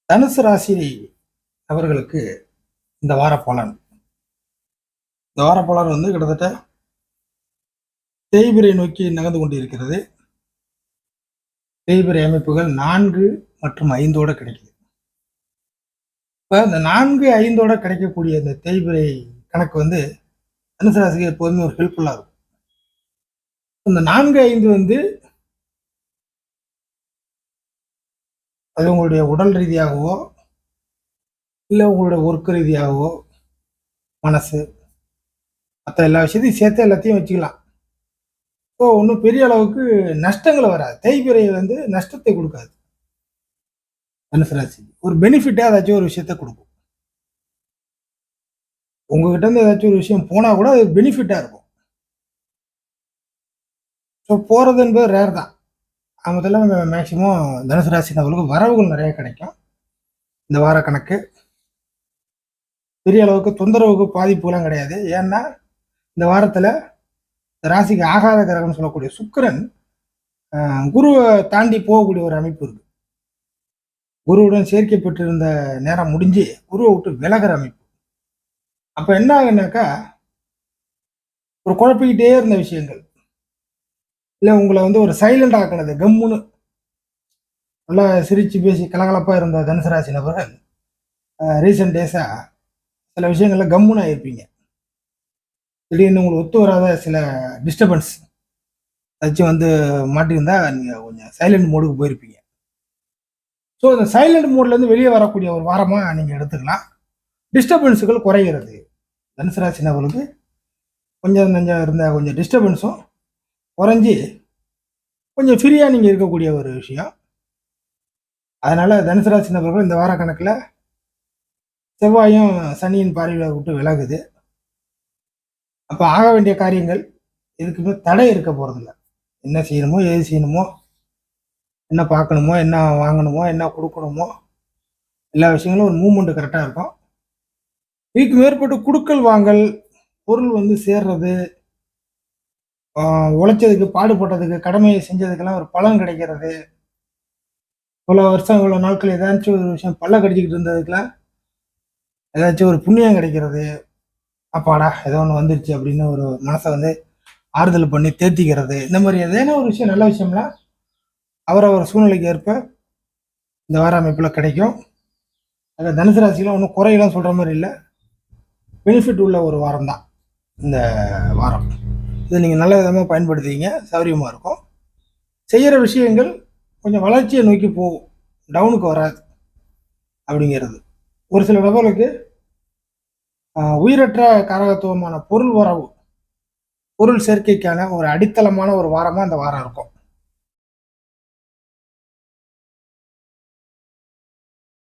தனுசு ராசி அவர்களுக்கு இந்த வார பலன் வந்து கிட்டத்தட்ட தேய்பிரை நோக்கி நகர்ந்து கொண்டிருக்கிறது. தேய்பிரை அமைப்புகள் 4 மற்றும் 5ஓட கிடைக்குது. இப்போ இந்த 4, 5ஓட கிடைக்கக்கூடிய இந்த தேய்பிரை கணக்கு வந்து தனுசு ராசிக்கு எப்போதுமே ஒரு ஹெல்ப்ஃபுல்லாக இருக்கும். இந்த 4, 5 வந்து அது உங்களுடைய உடல் ரீதியாகவோ இல்லை உங்களுடைய ஒர்க் ரீதியாகவோ மனசு மற்ற எல்லா விஷயத்தையும் சேர்த்து எல்லாத்தையும் வச்சுக்கலாம். ஸோ ஒன்றும் பெரிய அளவுக்கு நஷ்டங்கள் வராது. தேய்பிறை வந்து நஷ்டத்தை கொடுக்காது. தனுசு ராசி ஒரு பெனிஃபிட்டாக ஏதாச்சும் ஒரு விஷயத்த கொடுக்கும். உங்ககிட்ட இருந்து ஏதாச்சும் ஒரு விஷயம் போனால் கூட அது பெனிஃபிட்டாக இருக்கும். ஸோ போகிறது என்பது ரேர் தான். முதல்ல மேக்சிமம் தனுசு ராசி நபர்களுக்கு வரவுகள் நிறைய கிடைக்கும். இந்த வார கணக்கு பெரிய அளவுக்கு தொந்தரவுக்கு பாதிப்புலாம் கிடையாது. ஏன்னா இந்த வாரத்தில் ராசிக்கு ஆகாத கிரகம்னு சொல்லக்கூடிய சுக்கிரன் குருவை தாண்டி போகக்கூடிய ஒரு அமைப்பு இருக்கு. குருவுடன் சேர்க்கை பெற்றிருந்த நேரம் முடிஞ்சு குருவை விட்டு விலகிற அமைப்பு. அப்ப என்ன ஆகுனாக்கா ஒரு குழப்பிக்கிட்டே இருந்த விஷயங்கள் இல்லை உங்களை வந்து ஒரு சைலண்ட் ஆக்கினது, கம்முன்னு நல்லா சிரிச்சு பேசி கலகலப்பா இருந்த தனுசு ராசி நபர்கள் ரீசெண்ட் டேஸா சில விஷயங்கள்ல கம்முன்னு ஆயிருப்பீங்க. திடீர்னு உங்களுக்கு ஒத்து வராத சில டிஸ்டர்பன்ஸ் ஏதாச்சும் வந்து மாட்டியிருந்தா நீங்கள் கொஞ்சம் சைலண்ட் மோடுக்கு போயிருப்பீங்க. ஸோ இந்த சைலண்ட் மோட்லேருந்து வெளியே வரக்கூடிய ஒரு வாரமாக நீங்கள் எடுத்துக்கலாம். டிஸ்டர்பன்ஸுகள் குறைகிறது. தனுசு ராசி நபர்களுக்கு கொஞ்சம் இருந்த கொஞ்சம் டிஸ்டர்பன்ஸும் குறைஞ்சி கொஞ்சம் ஃப்ரீயாக நீங்கள் இருக்கக்கூடிய ஒரு விஷயம். அதனால் தனுசு ராசி நபர்கள் இந்த வார கணக்கில் செவ்வாயும் சனியின் பார்வையை விட்டு விலகுது. அப்போ ஆக வேண்டிய காரியங்கள் எதுக்குமே தடை இருக்க போகிறதில்ல. என்ன செய்யணுமோ, ஏது செய்யணுமோ, என்ன பார்க்கணுமோ, என்ன வாங்கணுமோ, என்ன கொடுக்கணுமோ, எல்லா விஷயங்களும் ஒரு மூவ்மெண்ட் கரெக்டாக இருக்கும். இதுக்கு மேற்பட்டு குடுக்கல் வாங்கல், பொருள் வந்து சேர்றது, உழைச்சதுக்கு பாடுபட்டதுக்கு கடமையை செஞ்சதுக்கெல்லாம் ஒரு பலன் கிடைக்கிறது. இவ்வளோ வருஷம் இவ்வளோ நாட்கள் ஏதாச்சும் ஒரு விஷயம் பல்ல கடிச்சிக்கிட்டு இருந்ததுக்கெல்லாம் ஏதாச்சும் ஒரு புண்ணியம் கிடைக்கிறது. அப்பாடா ஏதோ ஒன்று வந்துருச்சு அப்படின்னு ஒரு மனசை வந்து ஆறுதல் பண்ணி தேர்த்திக்கிறது. இந்த மாதிரி ஏதேனும் ஒரு விஷயம் நல்ல விஷயம்லாம் அவரவர் சூழ்நிலைக்கு ஏற்ப இந்த வார அமைப்பில் கிடைக்கும். அதில் தனுசு ராசிலாம் ஒன்றும் குறையெல்லாம் சொல்கிற மாதிரி இல்லை, பெனிஃபிட் உள்ள ஒரு வாரம் தான் இந்த வாரம். இதை நீங்கள் நல்ல விதமாக பயன்படுத்திங்க, சௌரியமாக இருக்கும். செய்கிற விஷயங்கள் கொஞ்சம் வளர்ச்சியை நோக்கி போகும், டவுனுக்கு வராது அப்படிங்கிறது. ஒரு சில நபர்களுக்கு உயிரற்ற காரகத்துவமான பொருள் வரவு, பொருள் சேர்க்கைக்கான ஒரு அடித்தளமான ஒரு வாரமாக இந்த வாரம் இருக்கும்.